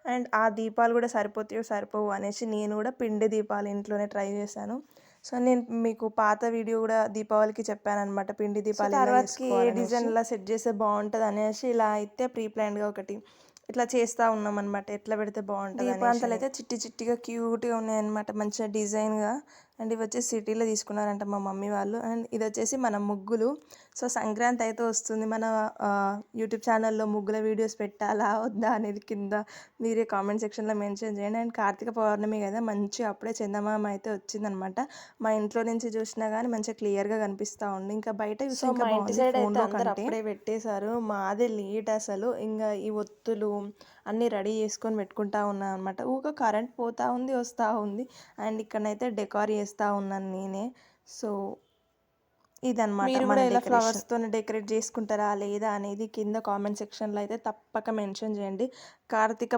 And ఆ దీపాలు కూడా సరిపోతాయో సరిపోవు అనేసి నేను కూడా పిండి దీపాలు ఇంట్లోనే ట్రై చేశాను. సో నేను మీకు పాత వీడియో కూడా దీపావళికి చెప్పానన్నమాట పిండి సో దీపాలు ఎలా తర్వాతకి ఏ చేసుకోవాలనేసి. డిజైన్‌లా సెట్ చేస్తే బావుంటది అనేసి ఇలా అయితే ప్రీ ప్లాన్డ్‌గా ఒకటి ఇట్లా చేస్తా ఉన్నామన్నమాట. ఎట్లా పెడితే బావుంటది అనేసి దీపాంతలు అని. అయితే చిట్టి చిట్టిగా క్యూట్గా ఉన్నాయన్నమాట, మంచిగా డిజైన్గా. అండ్ ఇవి వచ్చేసి సిటీలో తీసుకున్నారంట మా మమ్మీ వాళ్ళు. అండ్ ఇది వచ్చేసి మన ముగ్గులు. సో సంక్రాంతి అయితే వస్తుంది, మన యూట్యూబ్ ఛానల్లో ముగ్గుల వీడియోస్ పెట్టాలా వద్దా అనేది కింద మీరే కామెంట్ సెక్షన్లో మెన్షన్ చేయండి. అండ్ కార్తీక పౌర్ణమి కదా, మంచిగా అప్పుడే చందమామ అయితే వచ్చిందనమాట. మా ఇంట్లో నుంచి చూసినా కానీ మంచిగా క్లియర్గా కనిపిస్తూ ఉంది, ఇంకా బయట సో చూస్తే ఇంకా మా ఇంటి బాగుంది సైడ్ అయితే ఫోన్లో అందరూ కంటే. అప్పుడే పెట్టేశారు. మాదే లేట్ అసలు. ఇంకా ఈ ఒత్తులు అన్నీ రెడీ చేసుకొని పెట్టుకుంటా ఉన్నాను అనమాట. ఊక కరెంట్ పోతూ ఉంది వస్తూ ఉంది. అండ్ ఇక్కడనైతే డెకార్ చేస్తూ ఉన్నాను నేనే. సో ఇదనమాట మీరు మన కూడా ఇలా డెకరేషన్. ఫ్లవర్స్‌తోని డెకరేట్ చేసుకుంటారా లేదా అనేది కింద కామెంట్ సెక్షన్‌లో అయితే తప్పక మెన్షన్ చేయండి. కార్తీక